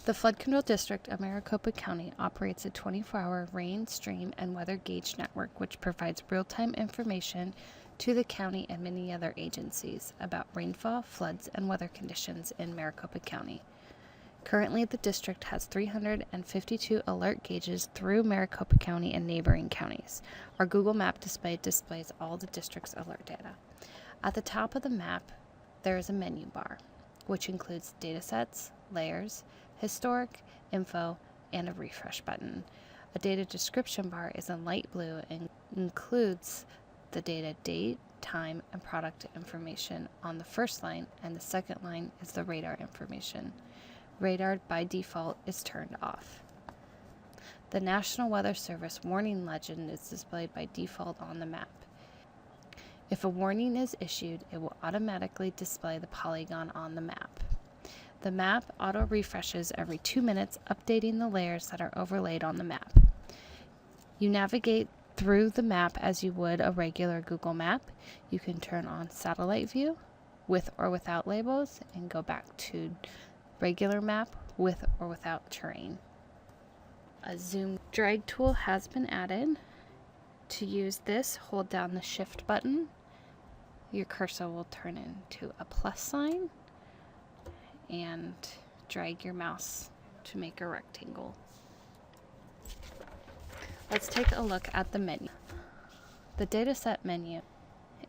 The Flood Control District of Maricopa County operates a 24-hour rain, stream, and weather gauge network which provides real-time information to the county and many other agencies about rainfall, floods, and weather conditions in Maricopa County. Currently, the district has 352 alert gauges through Maricopa County and neighboring counties. Our Google Map display displays all the district's alert data. At the top of the map, there is a menu bar, which includes datasets, layers, historic, info, and a refresh button. A data description bar is in light blue and includes the data date, time, and product information on the first line, and the second line is the radar information. Radar by default is turned off. The National Weather Service warning legend is displayed by default on the map. If a warning is issued, it will automatically display the polygon on the map. The map auto-refreshes every 2 minutes, updating the layers that are overlaid on the map. You navigate through the map as you would a regular Google map. You can turn on satellite view with or without labels and go back to regular map with or without terrain. A zoom drag tool has been added. To use this, hold down the shift button. Your cursor will turn into a plus sign and drag your mouse to make a rectangle. Let's take a look at the menu. The dataset menu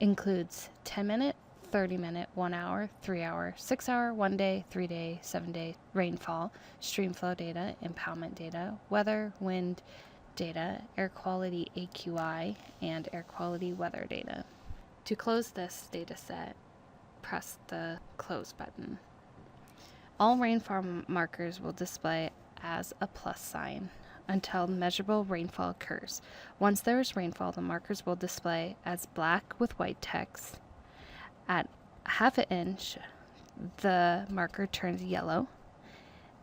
includes 10-minute, 30-minute, 1 hour, 3 hour, 6 hour, 1 day, 3 day, 7 day rainfall, streamflow data, impoundment data, weather, wind data, air quality AQI, and air quality weather data. To close this dataset, press the close button. All rainfall markers will display as a plus sign until measurable rainfall occurs. Once there is rainfall, the markers will display as black with white text. At ½ inch, the marker turns yellow.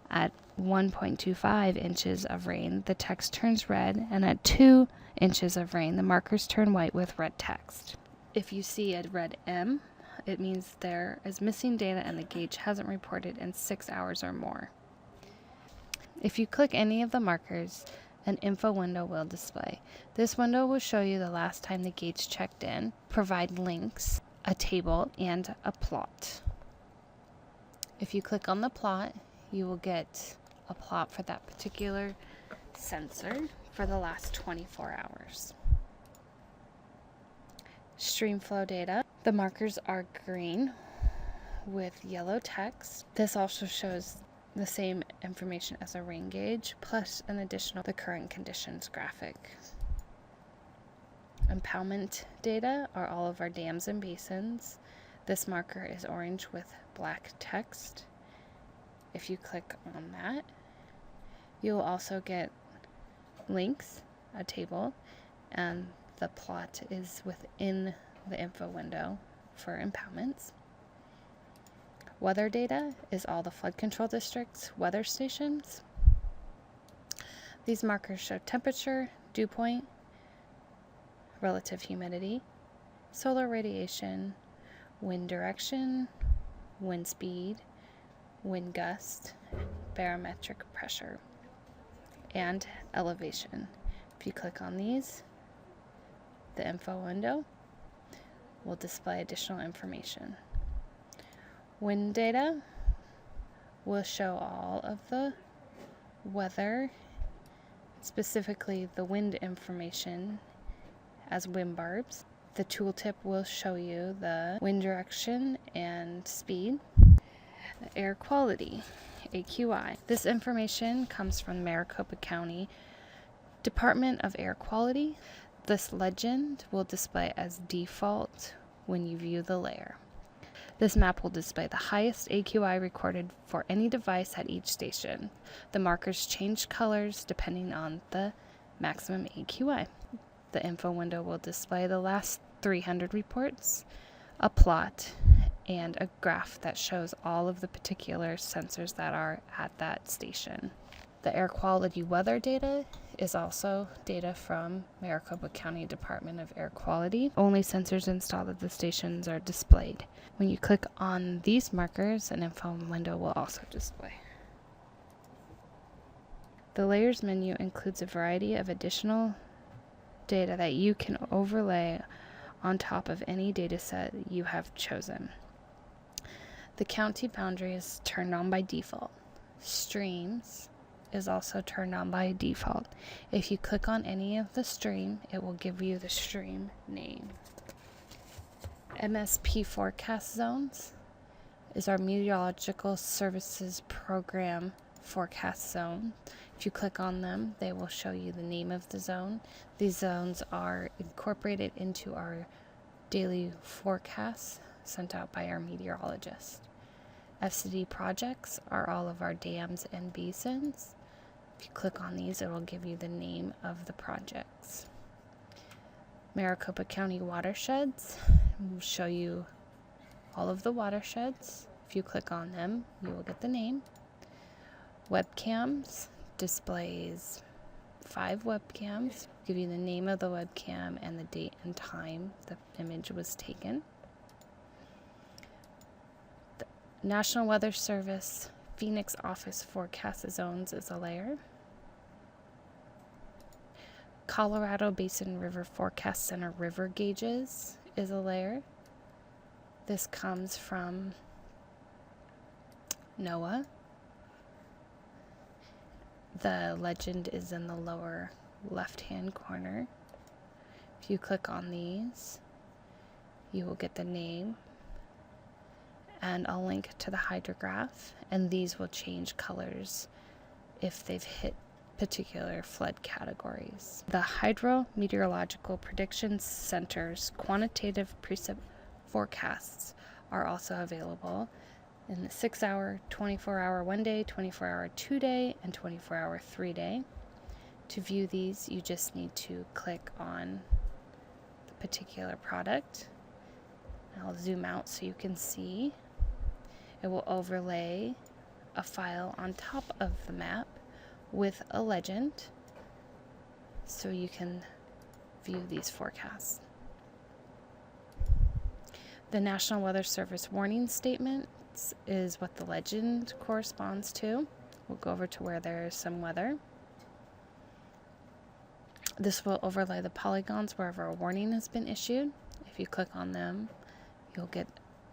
At 1.25 inches of rain, the text turns red, and at 2 inches of rain, the markers turn white with red text. If you see a red M, it means there is missing data and the gauge hasn't reported in 6 hours or more. If you click any of the markers, an info window will display. This window will show you the last time the gauge checked in, provide links, a table, and a plot. If you click on the plot, you will get a plot for that particular sensor for the last 24 hours. Streamflow data. The markers are green with yellow text. This also shows the same information as a rain gauge, plus an additional the current conditions graphic. Impoundment data are all of our dams and basins. This marker is orange with black text. If you click on that, you'll also get links, a table, and the plot is within the info window for impoundments. Weather data is all the flood control district's weather stations. These markers show temperature, dew point, relative humidity, solar radiation, wind direction, wind speed, wind gust, barometric pressure, and elevation. If you click on these, the info window will display additional information. Wind data will show all of the weather, specifically the wind information as wind barbs. The tooltip will show you the wind direction and speed. Air quality, AQI. This information comes from Maricopa County Department of Air Quality. This legend will display as default when you view the layer. This map will display the highest AQI recorded for any device at each station. The markers change colors depending on the maximum AQI. The info window will display the last 300 reports, a plot, and a graph that shows all of the particular sensors that are at that station. The air quality weather data is also data from Maricopa County Department of Air Quality. Only sensors installed at the stations are displayed. When you click on these markers, an info window will also display. The layers menu includes a variety of additional data that you can overlay on top of any data set you have chosen. The county boundary is turned on by default. Streams is also turned on by default. If you click on any of the stream, it will give you the stream name. MSP forecast zones is our Meteorological Services Program forecast zone. If you click on them, they will show you the name of the zone. These zones are incorporated into our daily forecasts sent out by our meteorologist. FCD projects are all of our dams and basins. If you click on these, it will give you the name of the projects. Maricopa County watersheds will show you all of the watersheds. If you click on them, you will get the name. Webcams displays 5 webcams, give you the name of the webcam and the date and time the image was taken. The National Weather Service Phoenix Office Forecast Zones is a layer. Colorado Basin River Forecast Center River Gauges is a layer. This comes from NOAA. The legend is in the lower left-hand corner. If you click on these, you will get the name and a link to the hydrograph, and these will change colors if they've hit particular flood categories. The Hydrometeorological Prediction Center's quantitative precip forecasts are also available in the 6-hour, 24-hour 1-day, 24-hour 2-day, and 24-hour 3-day. To view these, you just need to click on the particular product. I'll zoom out so you can see. It will overlay a file on top of the map with a legend so you can view these forecasts. The National Weather Service warning statements is what the legend corresponds to. We'll go over to where there is some weather. This will overlay the polygons wherever a warning has been issued. If you click on them, you'll get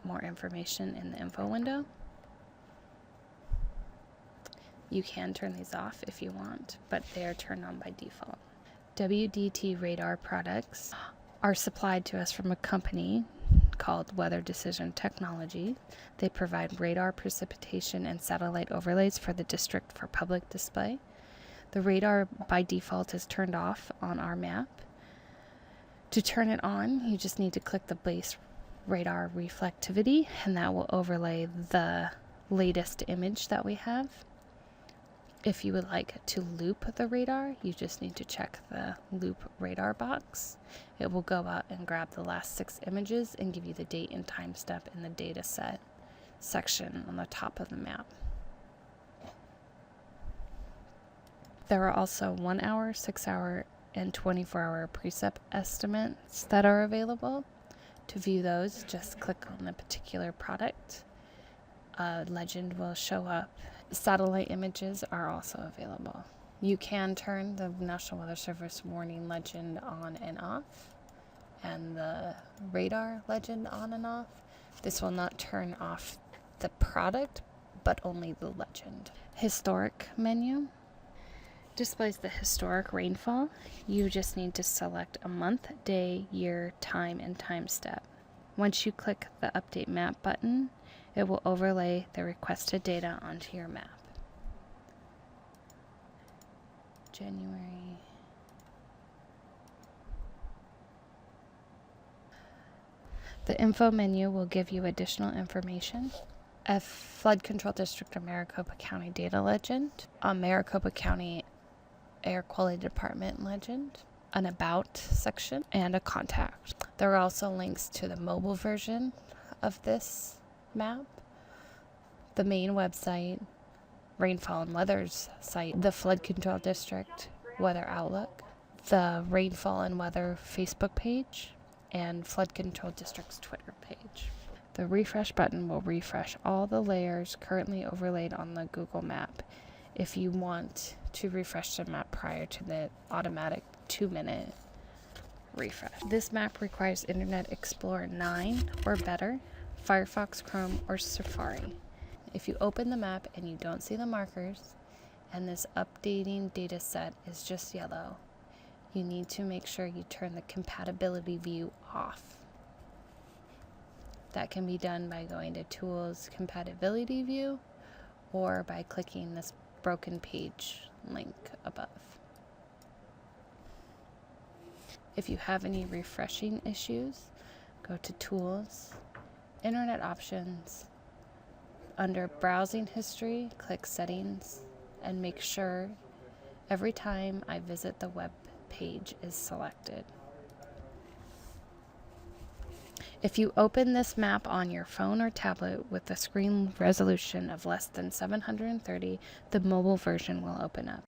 more information in the info window. You can turn these off if you want, but they are turned on by default. WDT radar products are supplied to us from a company called Weather Decision Technology. They provide radar precipitation and satellite overlays for the district for public display. The radar by default is turned off on our map. To turn it on, you just need to click the base radar reflectivity, and that will overlay the latest image that we have. If you would like to loop the radar, you just need to check the loop radar box. It will go out and grab the last 6 images and give you the date and time step in the data set section on the top of the map. There are also 1 hour, 6 hour, and 24-hour precip estimates that are available. To view those, just click on the particular product. A legend will show up. Satellite images are also available. You can turn the National Weather Service warning legend on and off, and the radar legend on and off. This will not turn off the product, but only the legend. Historic menu displays the historic rainfall. You just need to select a month, day, year, time, and time step. Once you click the Update Map button, it will overlay the requested data onto your map. January. The info menu will give you additional information. A flood control district of Maricopa County data legend, a Maricopa County Air Quality Department legend, an about section, and a contact. There are also links to the mobile version of this map, the main website, rainfall and weather's site, the flood control district weather outlook, the rainfall and weather Facebook page, and flood control district's Twitter page. The refresh button will refresh all the layers currently overlaid on the Google map. If you want to refresh the map prior to the automatic 2-minute refresh. This map requires Internet Explorer 9 or better, Firefox, Chrome, or Safari. If you open the map and you don't see the markers, and this updating data set is just yellow, you need to make sure you turn the compatibility view off. That can be done by going to Tools, Compatibility View, or by clicking this broken page link above. If you have any refreshing issues, go to Tools, Internet Options. Under Browsing History, click Settings, and make sure every time I visit the web page is selected. If you open this map on your phone or tablet with a screen resolution of less than 730, the mobile version will open up.